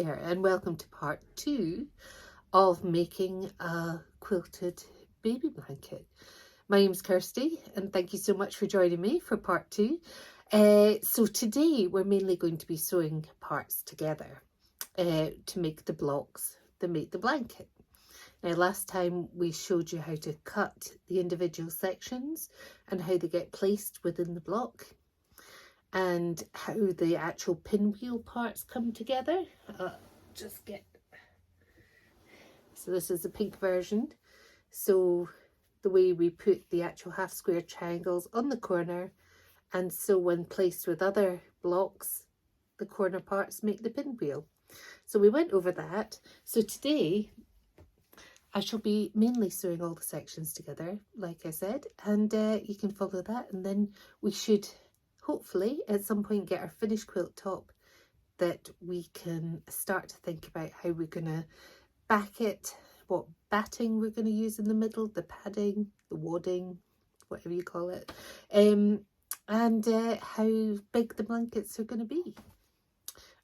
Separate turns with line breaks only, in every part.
there, and welcome to part 2 of making a quilted baby blanket. My name's Kirsty and thank you so much for joining me for part 2. So today we're mainly going to be sewing parts together to make the blocks that make the blanket. Now last time we showed you how to cut the individual sections and how they get placed within the block, and how the actual pinwheel parts come together. So this is the pink version. So the way we put the actual half square triangles on the corner, and so when placed with other blocks, the corner parts make the pinwheel. So we went over that. So today I shall be mainly sewing all the sections together, like I said, and you can follow that, and then we should hopefully at some point get our finished quilt top that we can start to think about how we're going to back it, what batting we're going to use in the middle, the padding, the wadding, whatever you call it, and how big the blankets are going to be.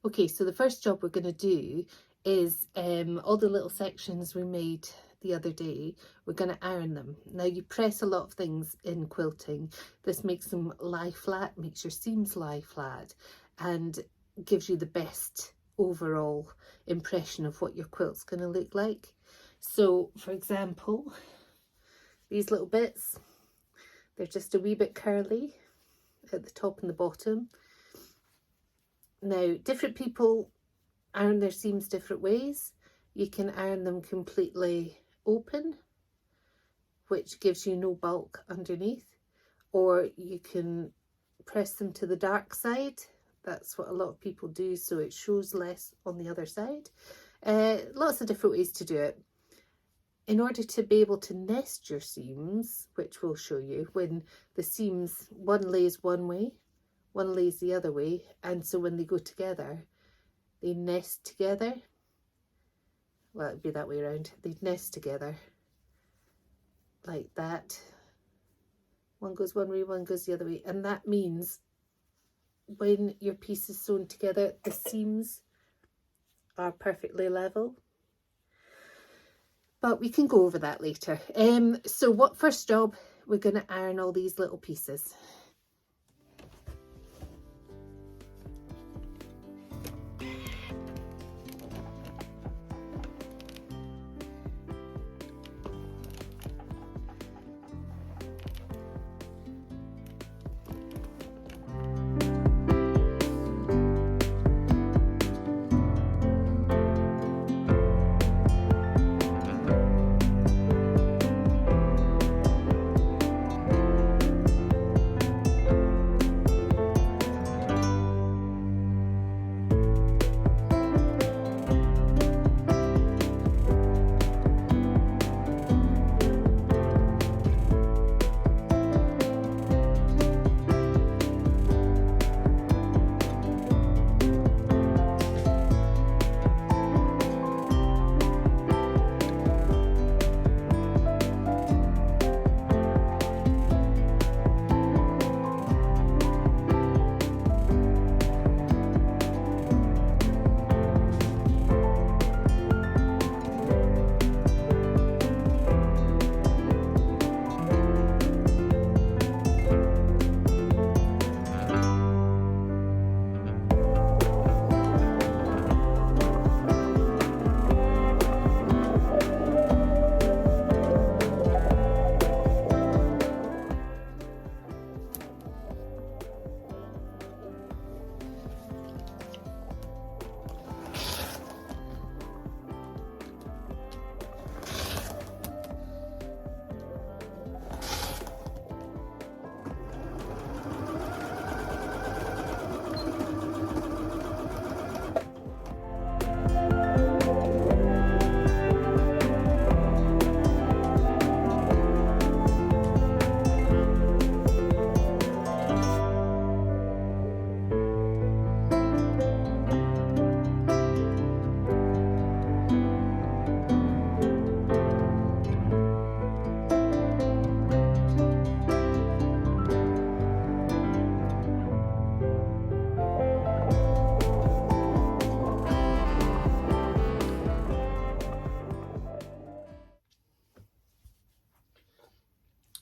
Okay, so the first job we're going to do is all the little sections we made the other day, we're going to iron them. Now you press a lot of things in quilting. This makes them lie flat, makes your seams lie flat, and gives you the best overall impression of what your quilt's going to look like. So for example, these little bits, they're just a wee bit curly at the top and the bottom. Now different people iron their seams different ways. You can iron them completely open, which gives you no bulk underneath, or you can press them to the dark side. That's what a lot of people do, so it shows less on the other side. Lots of different ways to do it. In order to be able to nest your seams, which we'll show you, when the seams, one lays one way, one lays the other way, and so when they go together, they nest together. Well, it'd be that way around. They'd nest together like that. One goes one way, one goes the other way. And that means when your piece is sewn together, the seams are perfectly level. But we can go over that later. So what first job, we're going to iron all these little pieces.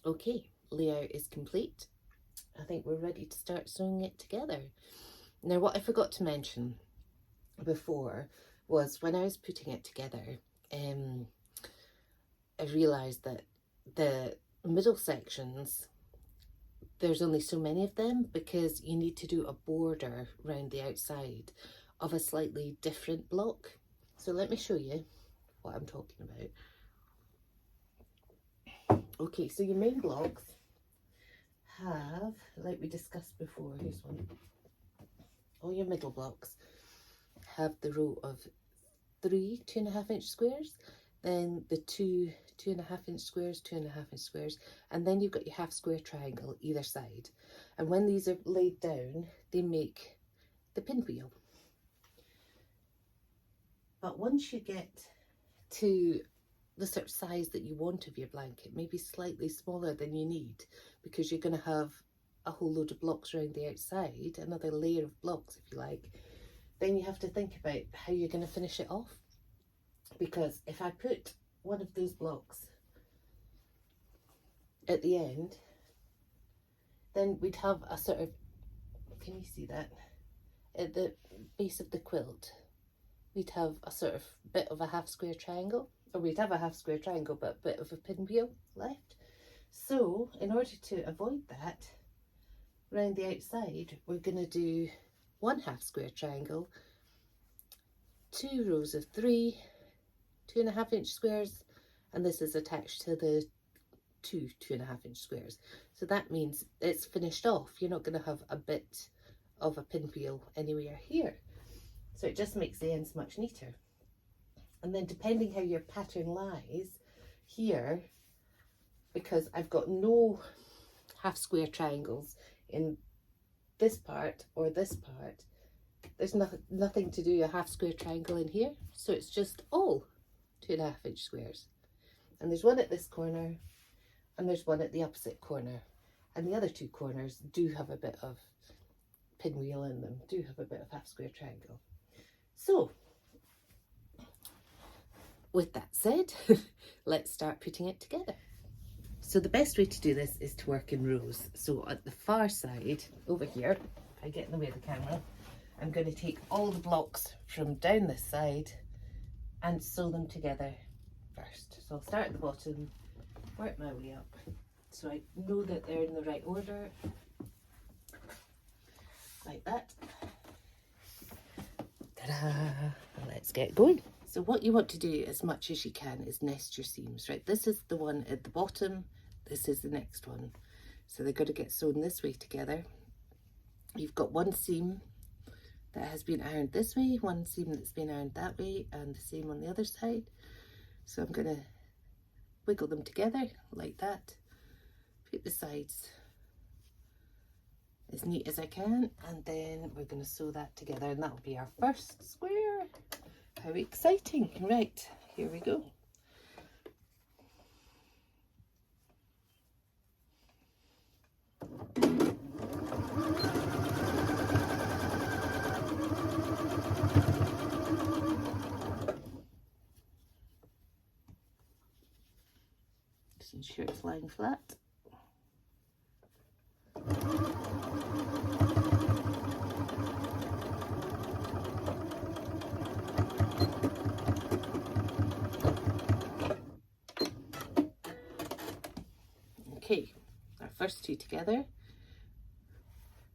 Okay, layout is complete. I think we're ready to start sewing it together. Now, what I forgot to mention before was when I was putting it together, I realised that the middle sections, there's only so many of them because you need to do a border around the outside of a slightly different block. So let me show you what I'm talking about. Okay, so your main blocks have, like we discussed before, here's one. All your middle blocks have the row of 3 2.5-inch squares, then the 2.5-inch squares, 2.5-inch squares, and then you've got your half square triangle either side. And when these are laid down, they make the pinwheel. But once you get to the sort of size that you want of your blanket, maybe slightly smaller than you need, because you're going to have a whole load of blocks around the outside, another layer of blocks if you like, then you have to think about how you're going to finish it off. Because if I put one of those blocks at the end, then we'd have a sort of, can you see that? At the base of the quilt, we'd have a sort of bit of a half square triangle, or we'd have a half square triangle but a bit of a pinwheel left. So in order to avoid that, around the outside we're going to do 1 half square triangle, 2 rows of 3 2.5-inch squares, and this is attached to the 2 2.5-inch squares. So that means it's finished off. You're not going to have a bit of a pinwheel anywhere here. So it just makes the ends much neater. And then depending how your pattern lies here, because I've got no half square triangles in this part or this part, there's nothing to do a half square triangle in here. So it's just all 2.5-inch squares. And there's one at this corner and there's one at the opposite corner. And the other 2 corners do have a bit of pinwheel in them, do have a bit of half square triangle. So, with that said, let's start putting it together. So the best way to do this is to work in rows. So at the far side, over here, if I get in the way of the camera, I'm going to take all the blocks from down this side and sew them together first. So I'll start at the bottom, work my way up, so I know that they're in the right order, like that. Ta-da! Let's get going. So what you want to do as much as you can is nest your seams, right? This is the one at the bottom, this is the next one. So they're going to get sewn this way together. You've got one seam that has been ironed this way, one seam that's been ironed that way, and the same on the other side. So I'm going to wiggle them together like that, put the sides as neat as I can, and then we're going to sew that together, and that'll be our first square. How exciting! Right, here we go. Just ensure it's lying flat. Okay, our first 2 together.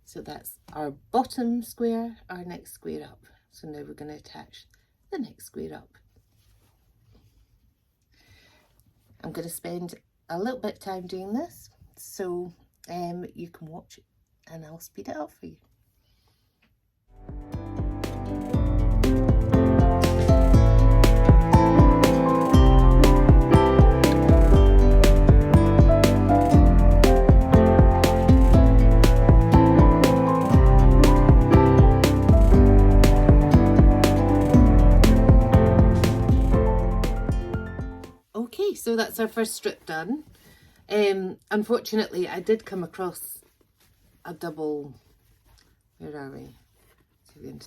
So that's our bottom square, our next square up. So now we're going to attach the next square up. I'm going to spend a little bit of time doing this, so you can watch it and I'll speed it up for you. Okay, so that's our first strip done. Unfortunately, I did come across a double, where are we?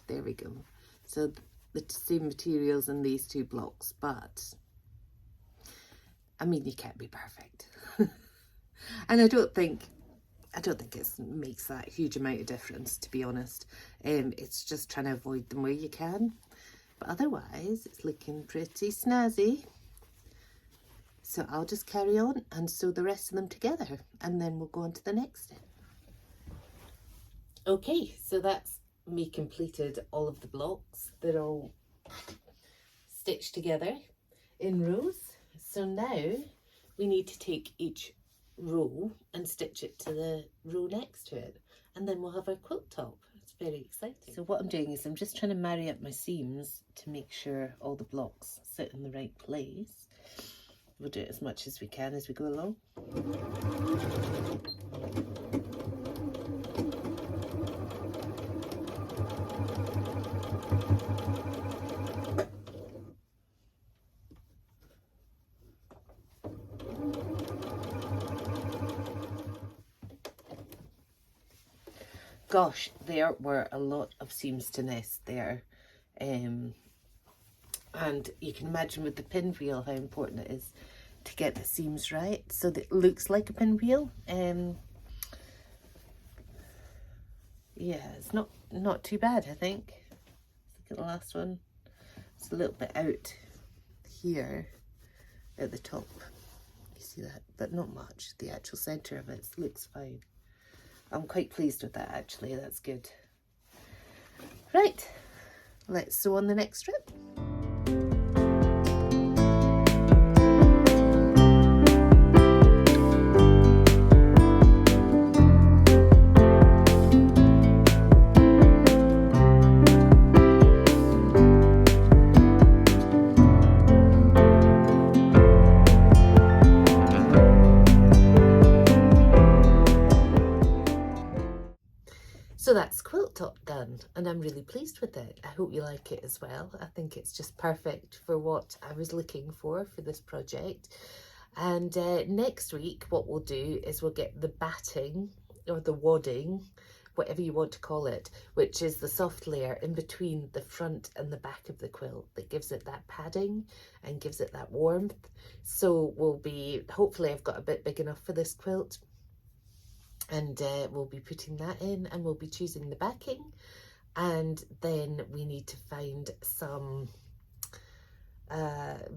There we go. So the same materials in these 2 blocks, but I mean, you can't be perfect. And I don't think it makes that huge amount of difference, to be honest. It's just trying to avoid them where you can. But otherwise, it's looking pretty snazzy. So I'll just carry on and sew the rest of them together, and then we'll go on to the next step. Okay, so that's me completed all of the blocks. They're all stitched together in rows. So now we need to take each row and stitch it to the row next to it, and then we'll have our quilt top. It's very exciting. So what I'm doing is I'm just trying to marry up my seams to make sure all the blocks sit in the right place. We'll do it as much as we can as we go along. Gosh, there were a lot of seams to nest there. And you can imagine with the pinwheel how important it is to get the seams right so that it looks like a pinwheel. Yeah, it's not too bad, I think. Look at the last one. It's a little bit out here at the top. You see that? But not much. The actual centre of it looks fine. I'm quite pleased with that, actually. That's good. Right, let's sew on the next strip. So that's quilt top done, and I'm really pleased with it. I hope you like it as well. I think it's just perfect for what I was looking for this project. And next week what we'll do is we'll get the batting or the wadding, whatever you want to call it, which is the soft layer in between the front and the back of the quilt that gives it that padding and gives it that warmth. So hopefully I've got a bit big enough for this quilt. And we'll be putting that in, and we'll be choosing the backing, and then we need to find some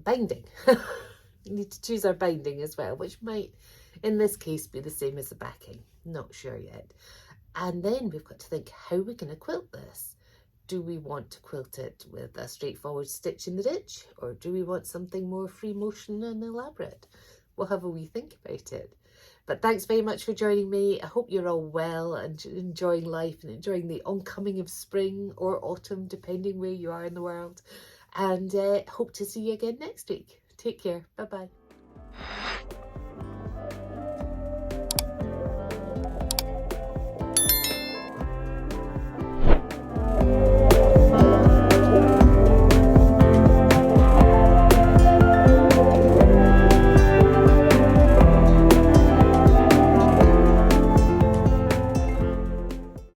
binding. We need to choose our binding as well, which might in this case be the same as the backing, not sure yet. And then we've got to think how we're going to quilt this. Do we want to quilt it with a straightforward stitch in the ditch, or do we want something more free motion and elaborate? We'll have a wee think about it. But thanks very much for joining me. I hope you're all well and enjoying life and enjoying the oncoming of spring or autumn, depending where you are in the world. And hope to see you again next week. Take care. Bye-bye.